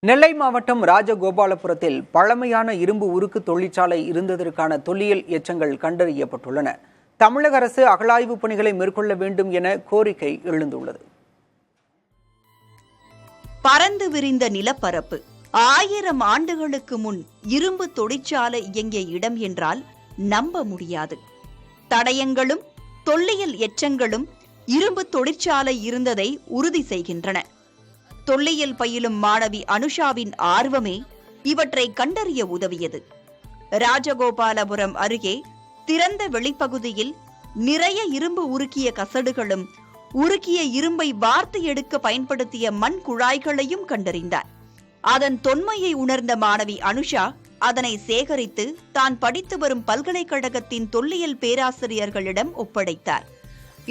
நெல்லை மாவட்டம் ராஜகோபாலபுரத்தில் பழமையான இரும்பு உருக்கு தொழிற்சாலை இருந்ததற்கான தொல்லியல் எச்சங்கள் கண்டறியப்பட்டுள்ளன. தமிழக அரசு அகழாய்வு பணிகளை மேற்கொள்ள வேண்டும் என கோரிக்கை எழுந்துள்ளது. பரந்து விரிந்த நிலப்பரப்பு 1000 ஆண்டுகளுக்கு முன் இரும்பு தொழிற்சாலை இயங்கிய இடம் என்றால் நம்ப முடியாது. தடயங்களும் தொல்லியல் எச்சங்களும் இரும்பு தொழிற்சாலை இருந்ததை உறுதி செய்கின்றன. தொல்லியல் பயிலும் மாணவி அனுஷாவின் ஆர்வமே இவற்றை கண்டறிய உதவியது. ராஜகோபாலபுரம் அருகே திறந்த வெளிப்பகுதியில் நிறைய இரும்பு உருக்கிய கசடுகளும் உருக்கிய இரும்பை வார்த்து எடுக்க பயன்படுத்திய மண் குழாய்களையும் கண்டறிந்தார். அதன் தொன்மையை உணர்ந்த மாணவி அனுஷா அதனை சேகரித்து தான் படித்து வரும் பல்கலைக்கழகத்தின் தொல்லியல் பேராசிரியர்களிடம் ஒப்படைத்தார்.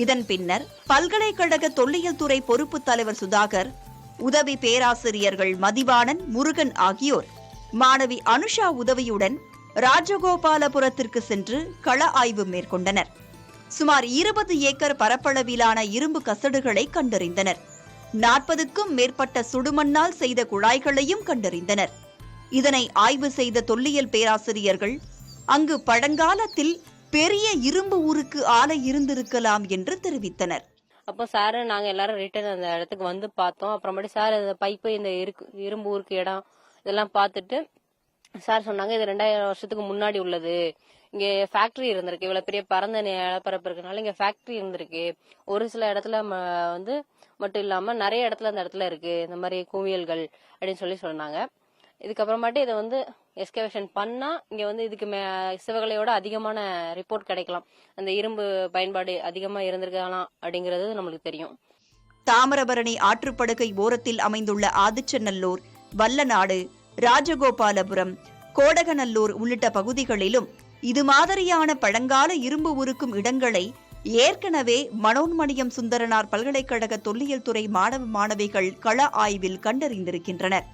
இதன் பின்னர் பல்கலைக்கழக தொல்லியல் துறை பொறுப்பு தலைவர் சுதாகர், உதவி பேராசிரியர்கள் மதிவாணன், முருகன் ஆகியோர் மாணவி அனுஷா உதவியுடன் ராஜகோபாலபுரத்திற்கு சென்று கள ஆய்வு மேற்கொண்டனர். சுமார் 20 ஏக்கர் பரப்பளவிலான இரும்பு கசடுகளை கண்டறிந்தனர். 40க்கும் மேற்பட்ட சுடுமண்ணால் செய்த குழாய்களையும் கண்டறிந்தனர். இதனை ஆய்வு செய்த தொல்லியல் பேராசிரியர்கள் அங்கு பழங்காலத்தில் பெரிய இரும்பு ஊருக்கு ஆலை இருந்திருக்கலாம் என்று தெரிவித்தனர். அப்போ சார் நாங்க எல்லாரும் ரிட்டர்ன் அந்த இடத்துக்கு வந்து பார்த்தோம். அப்புறமேட்டு சார் இந்த பைப்பு, இந்த இரும்பு ஊருக்கு இடம் இதெல்லாம் பார்த்துட்டு சார் சொன்னாங்க, இது 2000 வருஷத்துக்கு முன்னாடி உள்ளது. இங்க ஃபேக்டரி இருந்திருக்கு, இவ்வளவு பெரிய பரந்த நிலப்பரப்பு இருக்கனால இங்க ஃபேக்டரி இருந்திருக்கு. ஒரு சில இடத்துல வந்து மட்டும் இல்லாம நிறைய இடத்துல அந்த இடத்துல இருக்கு இந்த மாதிரி குவியல்கள் அப்படின்னு சொன்னாங்க. இதுக்கப்புறமாட்டி இதை வந்து எஸ்கவேஷன் பண்ணா இங்க வந்து இதுக்கு சிவகலையோட அதிகமான ரிப்போர்ட் கிடைக்கலாம். அந்த இரும்பு பயன்பாடு அதிகமா இருந்திருக்கலாம் அப்படிங்கிறது நம்மளுக்கு தெரியும். தாமிரபரணி ஆற்றுப்படுகை ஓரத்தில் அமைந்துள்ள ஆதிச்சநல்லூர், வல்லநாடு, ராஜகோபாலபுரம், கோடகநல்லூர் உள்ளிட்ட பகுதிகளிலும் இது மாதிரியான பழங்கால இரும்பு உருக்கும் இடங்களை ஏற்கனவே மனோன்மணியம் சுந்தரனார் பல்கலைக்கழக தொல்லியல் துறை மாணவ மாணவிகள் கள ஆய்வில் கண்டறிந்திருக்கின்றனர்.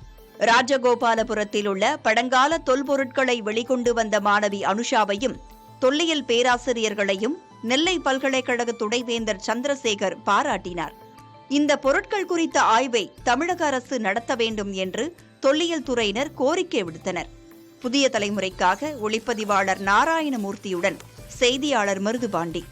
ராஜகோபாலபுரத்தில் உள்ள பழங்கால தொல்பொருட்களை வெளிக்கொண்டு வந்த மாணவி அனுஷாவையும் தொல்லியல் பேராசிரியர்களையும் நெல்லை பல்கலைக்கழக துணைவேந்தர் சந்திரசேகர் பாராட்டினார். இந்த பொருட்கள் குறித்த ஆய்வை தமிழக அரசு நடத்த வேண்டும் என்று தொல்லியல் துறையினர் கோரிக்கை விடுத்தனர். புதிய தலைமுறைக்காக ஒளிப்பதிவாளர் நாராயணமூர்த்தியுடன் செய்தியாளர் மருதுபாண்டி.